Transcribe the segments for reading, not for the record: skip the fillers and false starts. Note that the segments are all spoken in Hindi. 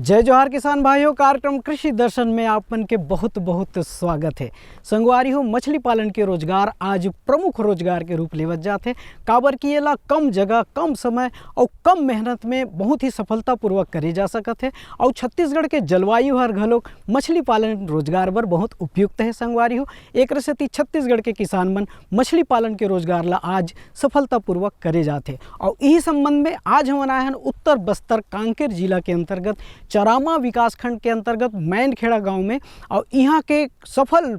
जय जोहार किसान भाइयों। कार्यक्रम कृषि दर्शन में आपन के बहुत बहुत स्वागत है। संगवारी हो, मछली पालन के रोजगार आज प्रमुख रोजगार के रूप लेवत जाते। काबर की एला कम जगह, कम समय और कम मेहनत में बहुत ही सफलतापूर्वक करे जा सकत है। और छत्तीसगढ़ के जलवायु हर घलोक मछली पालन रोजगार बर बहुत उपयुक्त है। संगवारी हो, एक सेती छत्तीसगढ़ के किसान मन मछली पालन के रोजगार ला आज सफलतापूर्वक करे जाते। और यही संबंध में आज हम आए हैं उत्तर बस्तर कांकेर जिला के अंतर्गत चरामा विकासखंड के अंतर्गत मैनखेड़ा गांव में। और यहाँ के सफल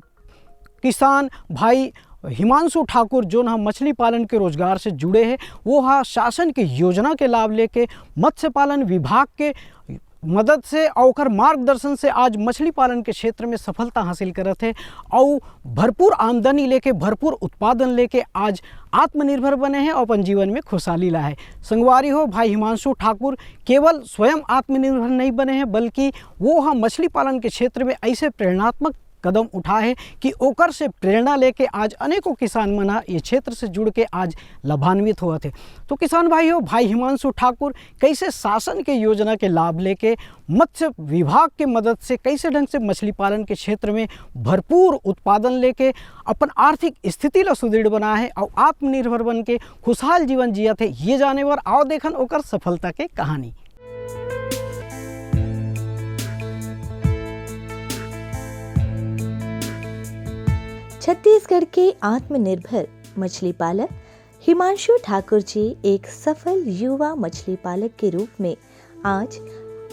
किसान भाई हिमांशु ठाकुर जो ना मछली पालन के रोजगार से जुड़े हैं, वो हाँ शासन की योजना के लाभ लेके मत्स्य पालन विभाग के मदद से और मार्गदर्शन से आज मछली पालन के क्षेत्र में सफलता हासिल करत है। और भरपूर आमदनी लेके, भरपूर उत्पादन लेके आज आत्मनिर्भर बने हैं और अपन जीवन में खुशहाली लाए। संगवारी हो, भाई हिमांशु ठाकुर केवल स्वयं आत्मनिर्भर नहीं बने हैं, बल्कि वो हम मछली पालन के क्षेत्र में ऐसे प्रेरणात्मक कदम उठाए है कि ओकर से प्रेरणा लेके आज अनेकों किसान मना ये क्षेत्र से जुड़ के आज लाभान्वित हुआ थे। तो किसान भाइयों, भाई हिमांशु ठाकुर कैसे शासन के योजना के लाभ लेके मत्स्य विभाग के मदद से कैसे ढंग से मछली पालन के क्षेत्र में भरपूर उत्पादन लेके अपन आर्थिक स्थिति ला सुदृढ़ बना है और आत्मनिर्भर बन के खुशहाल जीवन जिया थे, ये जाने बर आओ देखन ओकर सफलता के कहानी। छत्तीसगढ़ के आत्मनिर्भर मछली पालक हिमांशु ठाकुर जी एक सफल युवा मछली पालक के रूप में आज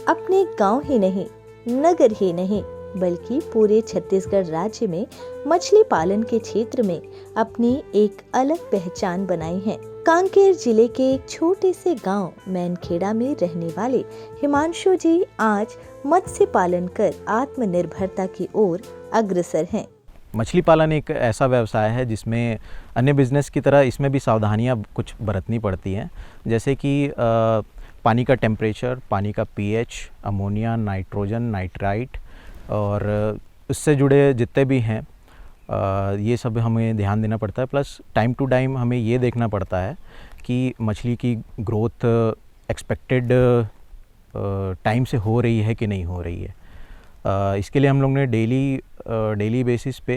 अपने गांव ही नहीं, नगर ही नहीं, बल्कि पूरे छत्तीसगढ़ राज्य में मछली पालन के क्षेत्र में अपनी एक अलग पहचान बनाई है। कांकेर जिले के एक छोटे से गांव मैनखेड़ा में रहने वाले हिमांशु जी आज मत्स्य पालन कर आत्मनिर्भरता की ओर अग्रसर हैं। मछली पालन एक ऐसा व्यवसाय है जिसमें अन्य बिजनेस की तरह इसमें भी सावधानियां कुछ बरतनी पड़ती हैं, जैसे कि पानी का टेम्परेचर, पानी का पीएच, अमोनिया, नाइट्रोजन, नाइट्राइट और उससे जुड़े जितने भी हैं ये सब हमें ध्यान देना पड़ता है। प्लस टाइम टू टाइम हमें ये देखना पड़ता है कि मछली की ग्रोथ एक्सपेक्टेड टाइम से हो रही है कि नहीं हो रही है। इसके लिए हम लोग ने डेली बेसिस पे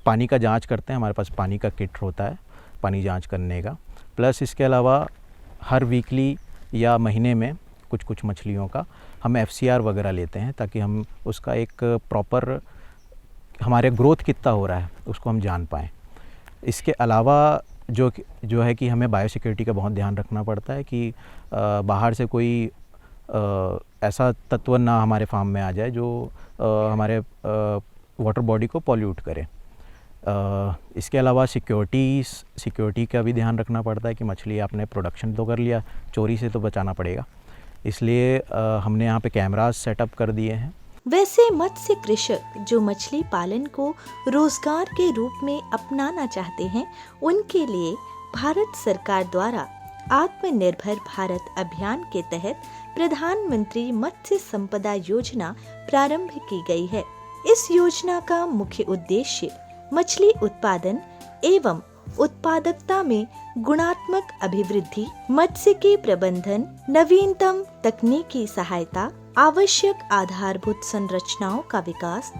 पानी का जांच करते हैं। हमारे पास पानी का किट होता है पानी जांच करने का। प्लस इसके अलावा हर वीकली या महीने में कुछ मछलियों का हम FCR वगैरह लेते हैं, ताकि हम उसका एक प्रॉपर हमारे ग्रोथ कितना हो रहा है उसको हम जान पाएँ। इसके अलावा जो है कि हमें बायोसिक्योरिटी का बहुत ध्यान रखना पड़ता है कि बाहर से कोई ऐसा तत्व ना हमारे फार्म में आ जाए जो हमारे वाटर बॉडी को पॉल्यूट करे। इसके अलावा सिक्योरिटी का भी ध्यान रखना पड़ता है कि मछली आपने प्रोडक्शन तो कर लिया, चोरी से तो बचाना पड़ेगा। इसलिए हमने यहाँ पे कैमराज सेटअप कर दिए हैं। वैसे मत्स्य कृषक जो मछली पालन को रोजगार के रूप में अपनाना चाहते हैं, उनके लिए भारत सरकार द्वारा आत्मनिर्भर भारत अभियान के तहत प्रधानमंत्री मत्स्य संपदा योजना प्रारंभ की गई है। इस योजना का मुख्य उद्देश्य मछली उत्पादन एवं उत्पादकता में गुणात्मक अभिवृद्धि, मत्स्य के प्रबंधन, नवीनतम तकनीकी सहायता, आवश्यक आधारभूत संरचनाओं का विकास,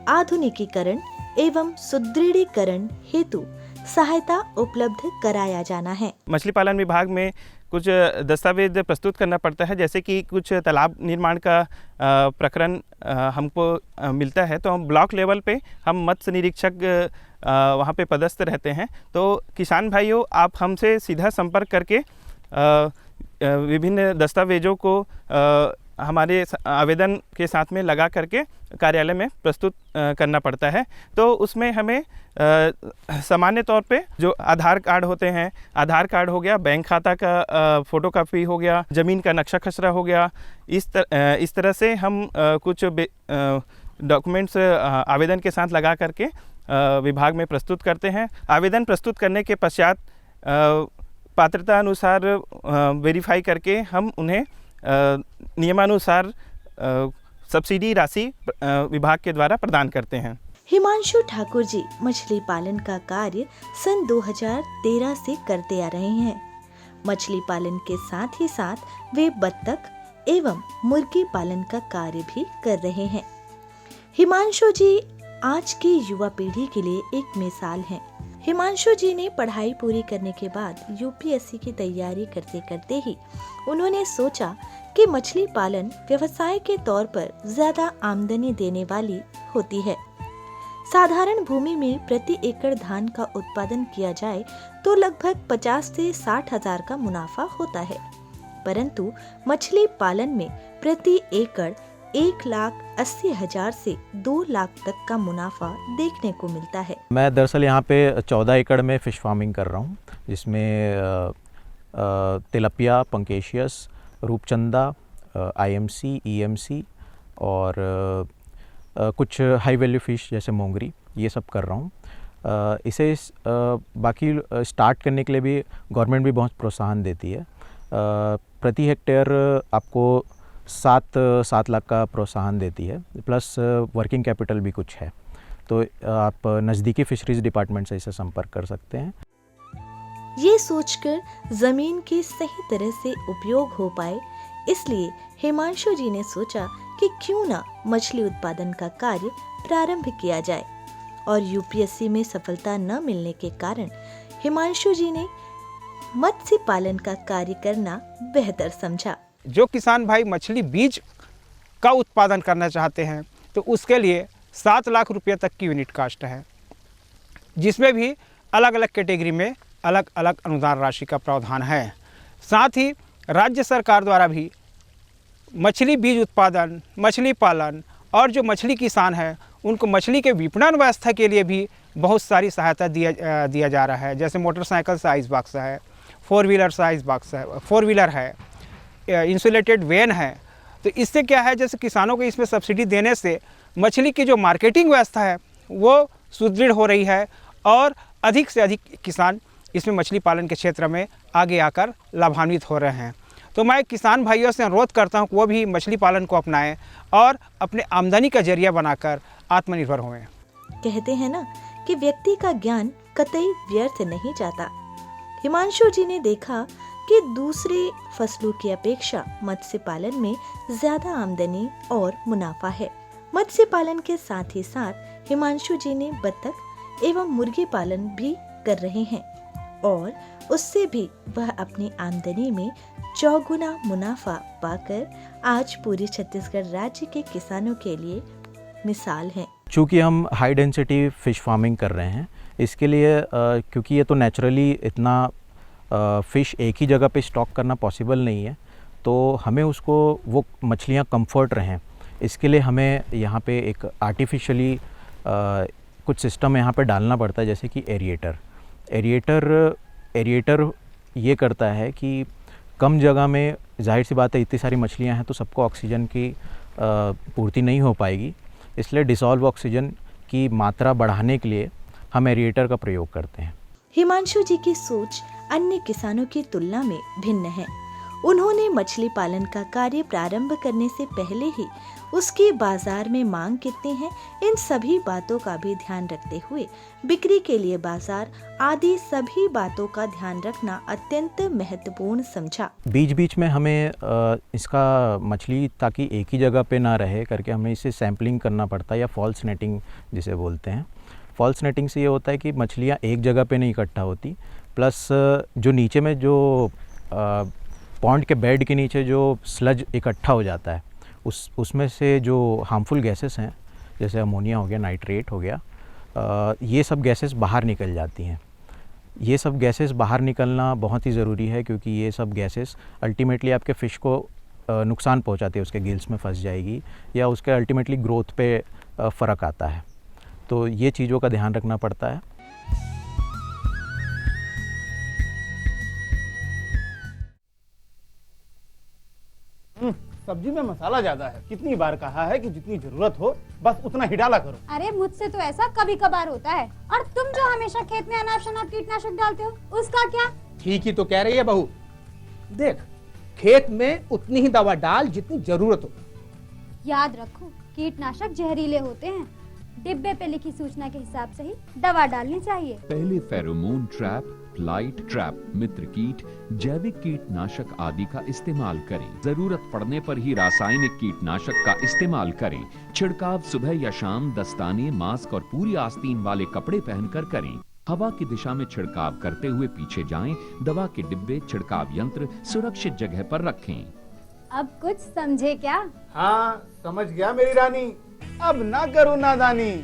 आधुनिकीकरण एवं सुदृढ़ीकरण हेतु सहायता उपलब्ध कराया जाना है। मछली पालन विभाग में कुछ दस्तावेज प्रस्तुत करना पड़ता है, जैसे कि कुछ तालाब निर्माण का प्रकरण हमको मिलता है, तो हम ब्लॉक लेवल पे हम मत्स्य निरीक्षक वहाँ पे पदस्थ रहते हैं। तो किसान भाइयों, आप हमसे सीधा संपर्क करके विभिन्न दस्तावेजों को हमारे आवेदन के साथ में लगा करके कार्यालय में प्रस्तुत करना पड़ता है। तो उसमें हमें सामान्य तौर पे जो आधार कार्ड होते हैं, आधार कार्ड हो गया, बैंक खाता का फ़ोटोकॉपी हो गया, ज़मीन का नक्शा खसरा हो गया, इस तरह से हम कुछ डॉक्यूमेंट्स आवेदन के साथ लगा करके विभाग में प्रस्तुत करते हैं। आवेदन प्रस्तुत करने के पश्चात पात्रता अनुसार वेरीफाई करके हम उन्हें नियमानुसार सब्सिडी राशि विभाग के द्वारा प्रदान करते हैं। हिमांशु ठाकुर जी मछली पालन का कार्य सन 2013 से करते आ रहे हैं। मछली पालन के साथ ही साथ वे बत्तख एवं मुर्गी पालन का कार्य भी कर रहे हैं। हिमांशु जी आज की युवा पीढ़ी के लिए एक मिसाल हैं। हिमांशु जी ने पढ़ाई पूरी करने के बाद यूपीएससी की तैयारी करते करते ही उन्होंने सोचा कि मछली पालन व्यवसाय के तौर पर ज्यादा आमदनी देने वाली होती है। साधारण भूमि में प्रति एकड़ धान का उत्पादन किया जाए तो लगभग 50 से 60 हजार का मुनाफा होता है, परंतु मछली पालन में प्रति एकड़ 1,80,000 से 2 लाख तक का मुनाफा देखने को मिलता है। मैं दरअसल यहाँ पे 14 एकड़ में फ़िश फार्मिंग कर रहा हूँ, जिसमें तिलपिया, पंकेशियस, रूपचंदा, आईएमसी, ईएमसी और कुछ हाई वैल्यू फ़िश जैसे मोंगरी, ये सब कर रहा हूँ। इसे बाकी स्टार्ट करने के लिए भी गवर्नमेंट भी बहुत प्रोत्साहन देती है। प्रति हेक्टेयर आपको 7 लाख का प्रोत्साहन देती है, प्लस वर्किंग कैपिटल भी कुछ है। तो आप नज़दीकी फिशरीज़ डिपार्टमेंट से इसे संपर्क कर सकते हैं। ये सोचकर जमीन के सही तरह से उपयोग हो पाए, इसलिए हिमांशु जी ने सोचा कि क्यों ना मछली उत्पादन का कार्य प्रारंभ किया जाए। और यूपीएससी में सफलता न मिलने के कारण हिमांशु जी ने मत्स्य पालन का कार्य करना बेहतर समझा। जो किसान भाई मछली बीज का उत्पादन करना चाहते हैं तो उसके लिए 7 लाख रुपये तक की यूनिट कास्ट है, जिसमें भी अलग अलग कैटेगरी में अलग अलग अनुदान राशि का प्रावधान है। साथ ही राज्य सरकार द्वारा भी मछली बीज उत्पादन, मछली पालन और जो मछली किसान हैं उनको मछली के विपणन व्यवस्था के लिए भी बहुत सारी सहायता दिया जा रहा है। जैसे मोटरसाइकिल साइज़ बॉक्स है, 4 व्हीलर साइज़ बॉक्स है, 4 व्हीलर है, इंसुलेटेड वैन है। तो इससे क्या है, जैसे किसानों को इसमें सब्सिडी देने से मछली की जो मार्केटिंग व्यवस्था है वो सुदृढ़ हो रही है और अधिक से अधिक किसान इसमें मछली पालन के क्षेत्र में आगे आकर लाभान्वित हो रहे हैं। तो मैं किसान भाइयों से अनुरोध करता हूँ कि वो भी मछली पालन को अपनाएं और अपने आमदनी का जरिया बनाकर आत्मनिर्भर हों। कहते हैं ना कि व्यक्ति का ज्ञान कतई व्यर्थ नहीं जाता। हिमांशु जी ने देखा कि दूसरे फसलों की अपेक्षा मत्स्य पालन में ज्यादा आमदनी और मुनाफा है। मत्स्य पालन के साथ ही साथ हिमांशु जी ने बतख एवं मुर्गी पालन भी कर रहे हैं और उससे भी वह अपनी आमदनी में 4 गुना मुनाफा पाकर आज पूरे छत्तीसगढ़ राज्य के किसानों के लिए मिसाल हैं। चूँकि हम हाई डेंसिटी फ़िश फार्मिंग कर रहे हैं, इसके लिए क्योंकि ये तो नेचुरली इतना फ़िश एक ही जगह पे स्टॉक करना पॉसिबल नहीं है, तो हमें उसको वो मछलियाँ कंफर्ट रहें, इसके लिए हमें यहाँ पे एक आर्टिफिशियली कुछ सिस्टम यहाँ पे डालना पड़ता है, जैसे कि एरिएटर ये करता है कि कम जगह में, जाहिर सी बात है इतनी सारी मछलियाँ हैं तो सबको ऑक्सीजन की पूर्ति नहीं हो पाएगी, इसलिए डिसॉल्व ऑक्सीजन की मात्रा बढ़ाने के लिए हम एरिएटर का प्रयोग करते हैं। हिमांशु जी की सोच अन्य किसानों की तुलना में भिन्न है। उन्होंने मछली पालन का कार्य प्रारंभ करने से पहले ही उसकी बाजार में मांग कितनी है, इन सभी बातों का भी ध्यान रखते हुए बिक्री के लिए बाजार आदि सभी बातों का ध्यान रखना अत्यंत महत्वपूर्ण समझा। बीच बीच में हमें इसका मछली ताकि एक ही जगह पे ना रहे करके हमें इसे सैम्पलिंग करना पड़ता है, या फॉल्स नेटिंग जिसे बोलते हैं। फॉल्स नेटिंग से ये होता है कि मछलियाँ एक जगह पे नहीं इकट्ठा होती, प्लस जो नीचे में जो पॉन्ड के बेड के नीचे जो स्लज इकट्ठा हो जाता है उसमें से जो हार्मफुल गैसेस हैं, जैसे अमोनिया हो गया, नाइट्रेट हो गया, ये सब गैसेस बाहर निकल जाती हैं। ये सब गैसेस बाहर निकलना बहुत ही ज़रूरी है, क्योंकि ये सब गैसेस अल्टीमेटली आपके फ़िश को नुकसान पहुंचाती है, उसके गिल्स में फंस जाएगी या उसके अल्टीमेटली ग्रोथ पे फ़र्क आता है। तो ये चीज़ों का ध्यान रखना पड़ता है। सब्जी में मसाला ज्यादा है। कितनी बार कहा है कि जितनी जरूरत हो बस उतना ही डाला करो। अरे मुझसे तो ऐसा कभी कभार होता है। और तुम जो हमेशा खेत में अनाप शनाप कीटनाशक डालते हो, उसका क्या? ठीक ही तो कह रही है बहू। देख, खेत में उतनी ही दवा डाल जितनी जरूरत हो। याद रखो, कीटनाशक जहरीले होते हैं। डिब्बे पे लिखी सूचना के हिसाब से ही दवा डालनी चाहिए। पहले फेरोमोन ट्रैप, लाइट, ट्रैप, मित्र कीट, जैविक कीटनाशक आदि का इस्तेमाल करें। जरूरत पड़ने पर ही रासायनिक कीटनाशक का इस्तेमाल करें। छिड़काव सुबह या शाम दस्ताने, मास्क और पूरी आस्तीन वाले कपड़े पहनकर करें। हवा की दिशा में छिड़काव करते हुए पीछे जाएं। दवा के डिब्बे, छिड़काव यंत्र सुरक्षित जगह पर रखें। अब कुछ समझे क्या? हाँ समझ गया मेरी रानी, अब ना करो नादानी।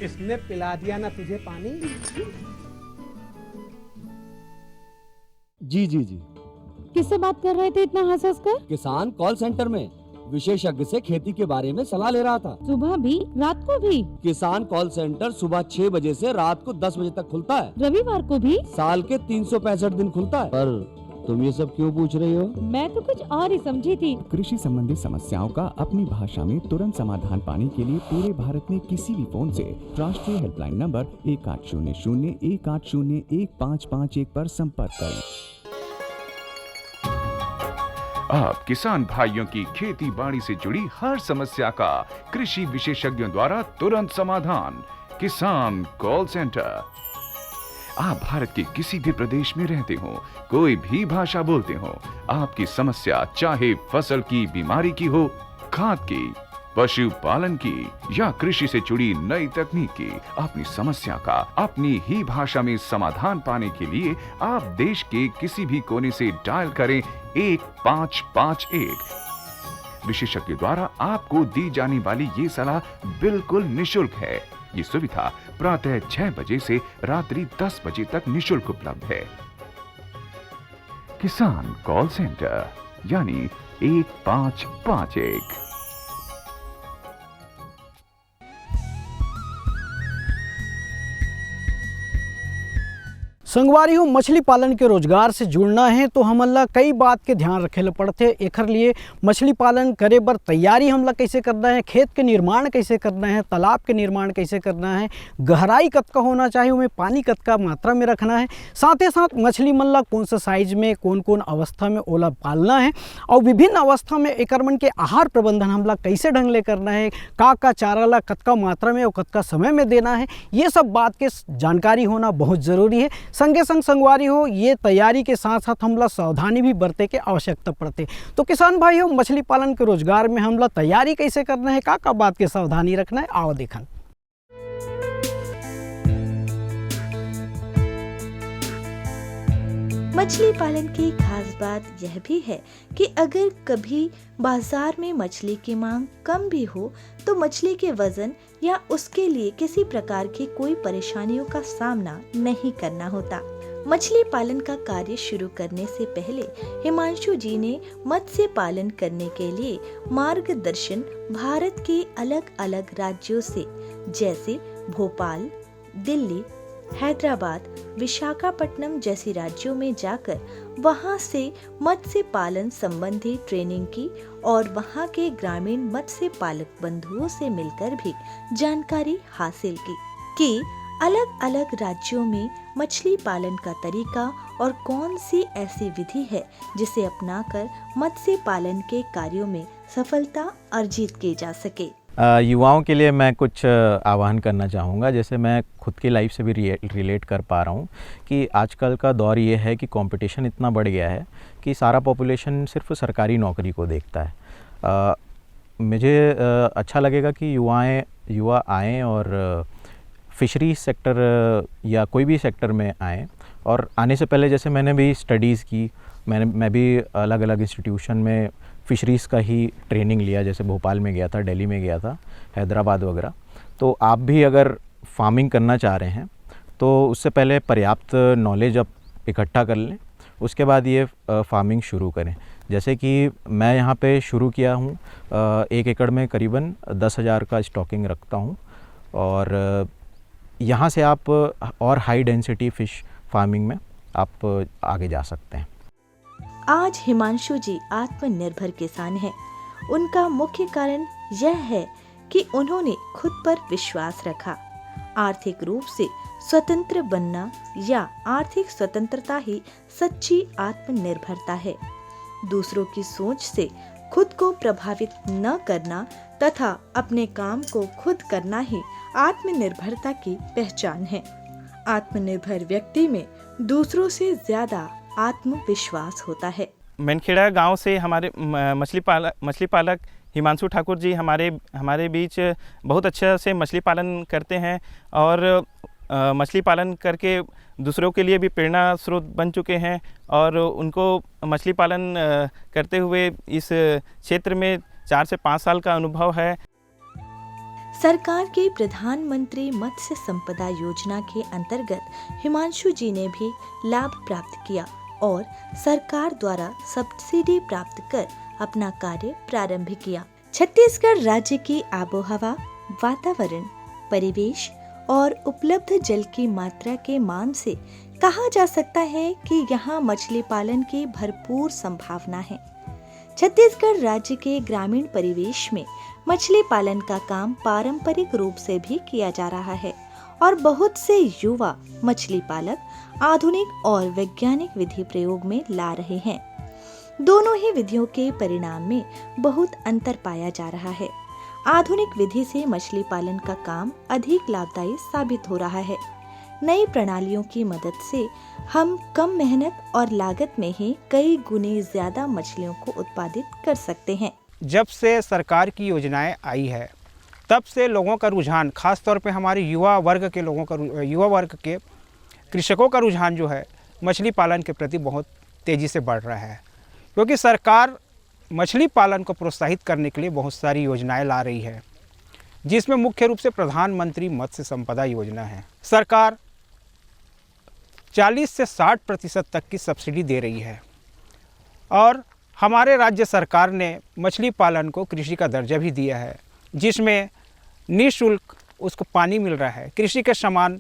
इसने पिला दिया ना तुझे पानी। जी जी जी। किससे बात कर रहे थे इतना हंस हंस कर? किसान कॉल सेंटर में विशेषज्ञ से खेती के बारे में सलाह ले रहा था। सुबह भी रात को भी? किसान कॉल सेंटर सुबह 6 बजे से रात को 10 बजे तक खुलता है। रविवार को भी? साल के 365 दिन खुलता है। पर तुम ये सब क्यों पूछ रही हो? मैं तो कुछ और ही समझी थी। कृषि संबंधी समस्याओं का अपनी भाषा में तुरंत समाधान पाने के लिए पूरे भारत में किसी भी फोन से राष्ट्रीय हेल्पलाइन नंबर 1800-1801-551 पर संपर्क करें। आप किसान भाइयों की खेती बाड़ी से जुड़ी हर समस्या का कृषि विशेषज्ञों द्वारा तुरंत समाधान। किसान कॉल सेंटर। आप भारत के किसी भी प्रदेश में रहते हो, कोई भी भाषा बोलते हो, आपकी समस्या चाहे फसल की बीमारी की हो, खाद की, पशुपालन की या कृषि से जुड़ी नई तकनीक की, अपनी समस्या का अपनी ही भाषा में समाधान पाने के लिए आप देश के किसी भी कोने से डायल करें 1551। विशेषज्ञ द्वारा आपको दी जाने वाली ये सलाह बिल्कुल निशुल्क है। ये सुविधा प्रातः 6 बजे से रात्रि 10 बजे तक निशुल्क उपलब्ध है। किसान कॉल सेंटर यानी 1551। संगवारी हो मछली पालन के रोजगार से जुड़ना है तो हमला कई बात के ध्यान रखे पड़ते। एकर लिए मछली पालन करे बर तैयारी हमला कैसे करना है, खेत के निर्माण कैसे करना है, तालाब के निर्माण कैसे करना है, गहराई कतका होना चाहिए, उमें पानी कतका मात्रा में रखना है, साथ ही साथ मछली मन ला कौन सा साइज में कौन कौन अवस्था में ओला पालना है और विभिन्न अवस्था में एकर मन के आहार प्रबंधन हमला कैसे ढंग ले करना है, का चारा ला कतका मात्रा में और कतका समय में देना है, ये सब बात के जानकारी होना बहुत ज़रूरी है। संगे संग संगवारी हो ये तैयारी के साथ साथ हमला सावधानी भी बरते के आवश्यकता पड़ते। तो किसान भाई हो मछली पालन के रोजगार में हमला तैयारी कैसे करना है, का बात के सावधानी रखना है, आओ देखन। मछली पालन की खास बात यह भी है कि अगर कभी बाजार में मछली की मांग कम भी हो तो मछली के वजन या उसके लिए किसी प्रकार की कोई परेशानियों का सामना नहीं करना होता। मछली पालन का कार्य शुरू करने से पहले हिमांशु जी ने मत्स्य पालन करने के लिए मार्गदर्शन भारत के अलग अलग राज्यों से जैसे भोपाल, दिल्ली, हैदराबाद, विशाखापट्टनम जैसी राज्यों में जाकर वहां से मत्स्य पालन संबंधी ट्रेनिंग की और वहां के ग्रामीण मत्स्य पालक बंधुओं से मिलकर भी जानकारी हासिल की कि अलग अलग राज्यों में मछली पालन का तरीका और कौन सी ऐसी विधि है जिसे अपनाकर मत्स्य पालन के कार्यों में सफलता अर्जित की जा सके। युवाओं के लिए मैं कुछ आह्वान करना चाहूँगा। जैसे मैं खुद की लाइफ से भी रिलेट कर पा रहा हूँ कि आजकल का दौर ये है कि कंपटीशन इतना बढ़ गया है कि सारा पॉपुलेशन सिर्फ सरकारी नौकरी को देखता है। मुझे अच्छा लगेगा कि युवा आएँ और फिशरी सेक्टर या कोई भी सेक्टर में आएँ। और आने से पहले जैसे मैंने भी स्टडीज़ की, मैं भी अलग अलग इंस्टीट्यूशन में फ़िशरीज़ का ही ट्रेनिंग लिया, जैसे भोपाल में गया था, दिल्ली में गया था, हैदराबाद वगैरह। तो आप भी अगर फार्मिंग करना चाह रहे हैं तो उससे पहले पर्याप्त नॉलेज आप इकट्ठा कर लें, उसके बाद ये फार्मिंग शुरू करें। जैसे कि मैं यहाँ पे शुरू किया हूँ, 1 एकड़ में करीबन 10,000 का स्टॉकिंग रखता हूँ और यहाँ से आप और हाई डेंसिटी फ़िश फार्मिंग में आप आगे जा सकते हैं। आज हिमांशु जी आत्मनिर्भर किसान हैं। उनका मुख्य कारण यह है कि उन्होंने खुद पर विश्वास रखा। आर्थिक रूप से स्वतंत्र बनना या आर्थिक स्वतंत्रता ही सच्ची आत्मनिर्भरता है। दूसरों की सोच से खुद को प्रभावित न करना तथा अपने काम को खुद करना ही आत्मनिर्भरता की पहचान है। आत्मनिर्भर व्यक्ति में दूसरों से ज्यादा आत्मविश्वास होता है। मेनखेड़ा गांव से हमारे मछली पालक हिमांशु ठाकुर जी हमारे बीच बहुत अच्छा से मछली पालन करते हैं और मछली पालन करके दूसरों के लिए भी प्रेरणा स्रोत बन चुके हैं और उनको मछली पालन करते हुए इस क्षेत्र में 4 से 5 साल का अनुभव है। सरकार के प्रधानमंत्री मत्स्य संपदा योजना के अंतर्गत हिमांशु जी ने भी लाभ प्राप्त किया और सरकार द्वारा सब्सिडी प्राप्त कर अपना कार्य प्रारंभ किया। छत्तीसगढ़ राज्य की आबोहवा, वातावरण, परिवेश और उपलब्ध जल की मात्रा के मान से कहा जा सकता है कि यहाँ मछली पालन की भरपूर संभावना है। छत्तीसगढ़ राज्य के ग्रामीण परिवेश में मछली पालन का काम पारंपरिक रूप से भी किया जा रहा है और बहुत से युवा मछली पालक आधुनिक और वैज्ञानिक विधि प्रयोग में ला रहे हैं। दोनों ही विधियों के परिणाम में बहुत अंतर पाया जा रहा है। आधुनिक विधि से मछली पालन का काम अधिक लाभदायी साबित हो रहा है। नई प्रणालियों की मदद से हम कम मेहनत और लागत में ही कई गुने ज्यादा मछलियों को उत्पादित कर सकते हैं। जब से सरकार की योजनाएं आई है तब से लोगों का रुझान, खास तौर पे हमारे युवा वर्ग के कृषकों का रुझान जो है मछली पालन के प्रति बहुत तेज़ी से बढ़ रहा है, क्योंकि सरकार मछली पालन को प्रोत्साहित करने के लिए बहुत सारी योजनाएं ला रही है, जिसमें मुख्य रूप से प्रधानमंत्री मत्स्य संपदा योजना है। सरकार 40 से 60% तक की सब्सिडी दे रही है और हमारे राज्य सरकार ने मछली पालन को कृषि का दर्जा भी दिया है, जिसमें निःशुल्क उसको पानी मिल रहा है, कृषि के समान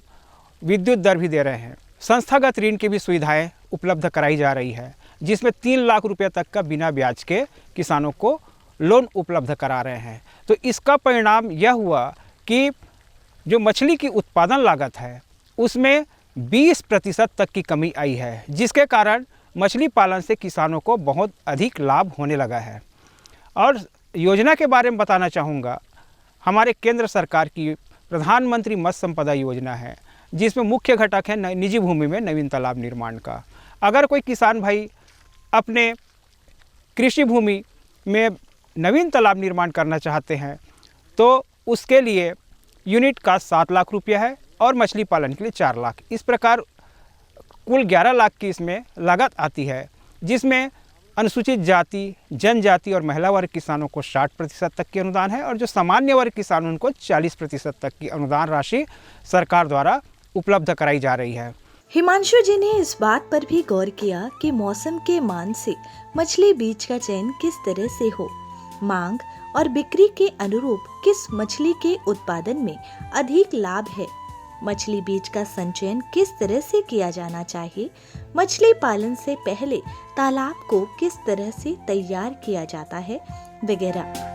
विद्युत दर भी दे रहे हैं, संस्थागत ऋण की भी सुविधाएं उपलब्ध कराई जा रही है, जिसमें 3 लाख रुपये तक का बिना ब्याज के किसानों को लोन उपलब्ध करा रहे हैं। तो इसका परिणाम यह हुआ कि जो मछली की उत्पादन लागत है उसमें 20% तक की कमी आई है, जिसके कारण मछली पालन से किसानों को बहुत अधिक लाभ होने लगा है। और योजना के बारे में बताना चाहूँगा, हमारे केंद्र सरकार की प्रधानमंत्री मत्स्य संपदा योजना है, जिसमें मुख्य घटक है निजी भूमि में नवीन तालाब निर्माण का। अगर कोई किसान भाई अपने कृषि भूमि में नवीन तालाब निर्माण करना चाहते हैं तो उसके लिए यूनिट का 7 लाख रुपया है और मछली पालन के लिए 4 लाख। इस प्रकार कुल 11 लाख की इसमें लागत आती है, जिसमें अनुसूचित जाति, जनजाति और महिला वर्ग किसानों को 60% तक की अनुदान है और जो सामान्य वर्ग किसान उनको 40% तक की अनुदान राशि सरकार द्वारा उपलब्ध कराई जा रही है। हिमांशु जी ने इस बात पर भी गौर किया कि मौसम के मान से मछली बीज का चयन किस तरह से हो, मांग और बिक्री के अनुरूप किस मछली के उत्पादन में अधिक लाभ है, मछली बीज का संचयन किस तरह से किया जाना चाहिए, मछली पालन से पहले तालाब को किस तरह से तैयार किया जाता है वगैरह।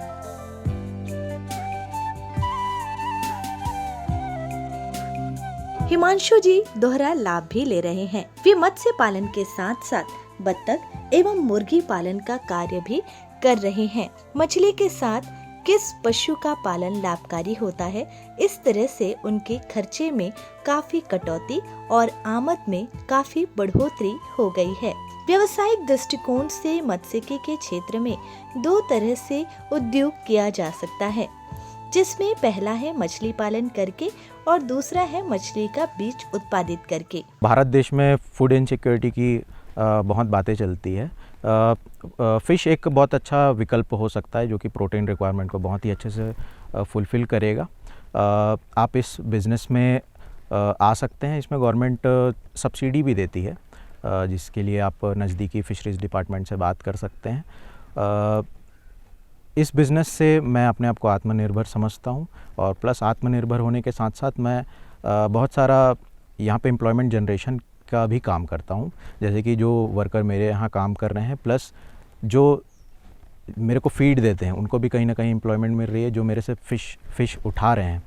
हिमांशु जी दोहरा लाभ भी ले रहे हैं। वे मत्स्य पालन के साथ साथ बत्तख एवं मुर्गी पालन का कार्य भी कर रहे हैं। मछली के साथ किस पशु का पालन लाभकारी होता है, इस तरह से उनके खर्चे में काफी कटौती और आमद में काफी बढ़ोतरी हो गई है। व्यावसायिक दृष्टिकोण से मत्स्यिकी के क्षेत्र में 2 तरह से उद्योग किया जा सकता है, जिसमें पहला है मछली पालन करके और दूसरा है मछली का बीज उत्पादित करके। भारत देश में फूड इनसिक्योरिटी की बहुत बातें चलती है। फ़िश एक बहुत अच्छा विकल्प हो सकता है जो कि प्रोटीन रिक्वायरमेंट को बहुत ही अच्छे से फुलफ़िल करेगा। आप इस बिज़नेस में आ सकते हैं। इसमें गवर्नमेंट सब्सिडी भी देती है, जिसके लिए आप नज़दीकी फ़िशरीज़ डिपार्टमेंट से बात कर सकते हैं। इस बिज़नेस से मैं अपने आप को आत्मनिर्भर समझता हूँ और प्लस आत्मनिर्भर होने के साथ साथ मैं बहुत सारा यहाँ पे एम्प्लॉयमेंट जनरेशन का भी काम करता हूँ। जैसे कि जो वर्कर मेरे यहाँ काम कर रहे हैं प्लस जो मेरे को फीड देते हैं उनको भी कहीं ना कहीं एम्प्लॉयमेंट मिल रही है। जो मेरे से फ़िश उठा रहे हैं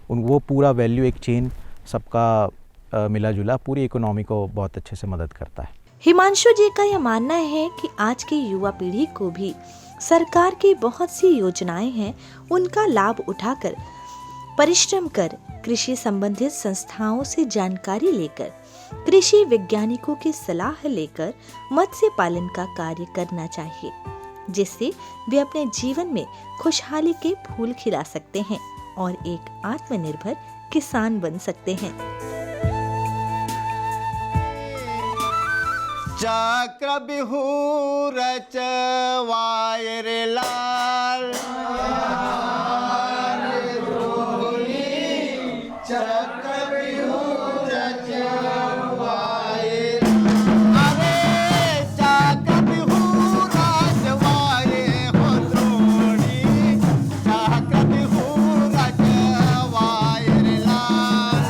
वो पूरा वैल्यू एक चेन सबका मिला जुला पूरी इकोनॉमी को बहुत अच्छे से मदद करता है। हिमांशु जी का यह मानना है कि आज की युवा पीढ़ी को भी सरकार की बहुत सी योजनाएं हैं, उनका लाभ उठाकर परिश्रम कर कृषि संबंधित संस्थाओं से जानकारी लेकर, कृषि वैज्ञानिकों की सलाह लेकर मत्स्य पालन का कार्य करना चाहिए, जिससे वे अपने जीवन में खुशहाली के फूल खिला सकते हैं और एक आत्मनिर्भर किसान बन सकते हैं। चक्र बिहू रचवाए रे लाल, चक्र बिहू रचवाए, अरे चक्र बिहू रचवाए हो द्रोणी, चक्र बिहू रचवाए रे लाल।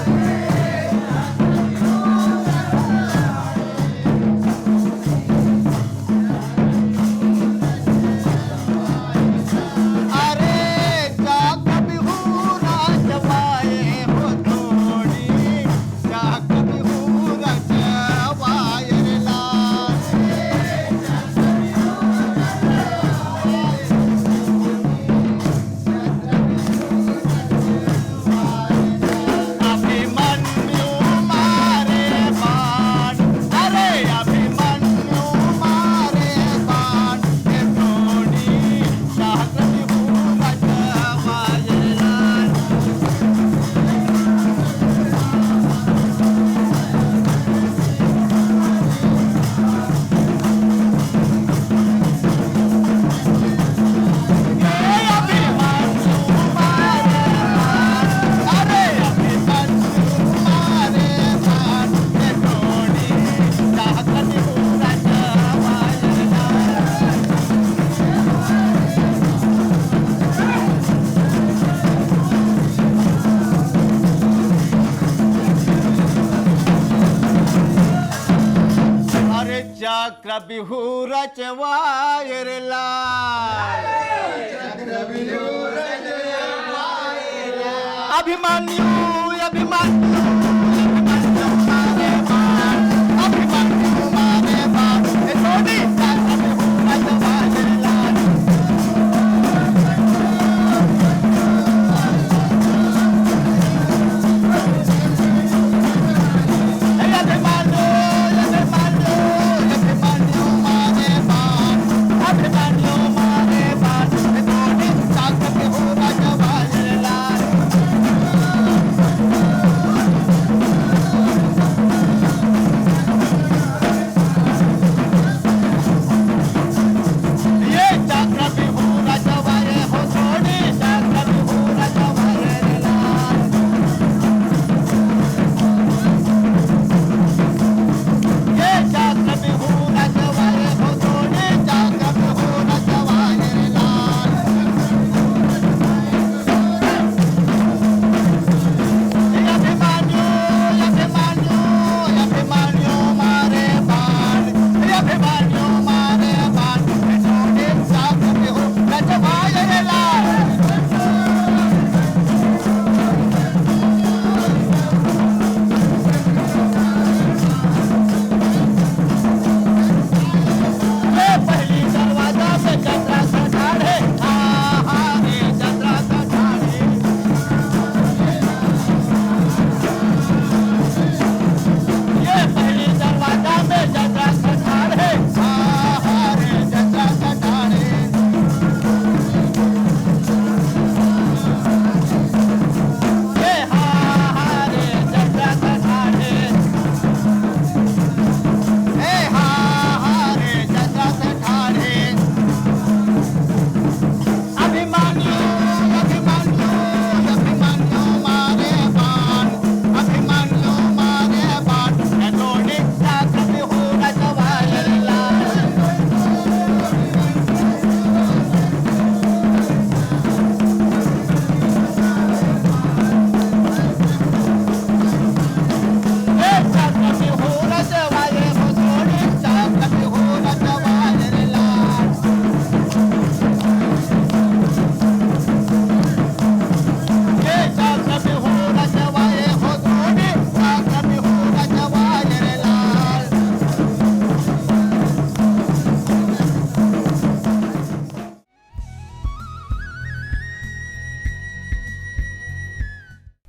चक्र बिहू रचवाए रे लाल, चक्र बिहू रचवाए रे लाल। अभिमन्यु अभिमन्यु अभिमन्यु मारे बाण, अभिमन्यु मारे बाण, छोड़ी चक्र बिहू रचवाए रे लाल।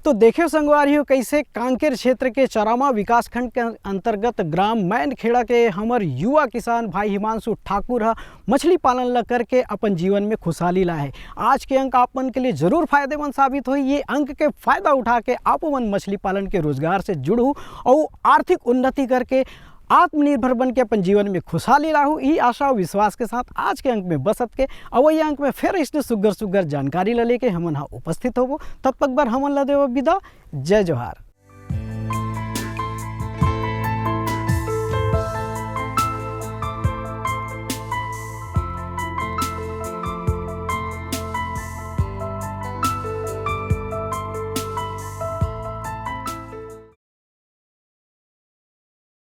तो देखियो संगवारियों कैसे कांकेर क्षेत्र के चरामा विकासखंड के अंतर्गत ग्राम मैनखेड़ा के हमर युवा किसान भाई हिमांशु ठाकुर है मछली पालन ला करके अपन जीवन में खुशहाली ला है। आज के अंक आप मन के लिए जरूर फायदेमंद साबित हो। ये अंक के फायदा उठा के आप मन मछली पालन के रोजगार से जुड़ू और आर्थिक उन्नति करके आत्मनिर्भर बन के अपन जीवन में खुशहाली लाहू। ये आशा और विश्वास के साथ आज के अंक में बसत के और वही अंक में फिर इसने सुगर सुगर जानकारी ला लेके हमन उपस्थित होबो। तब तक बार हमन ला देव विदा। जय जोहार।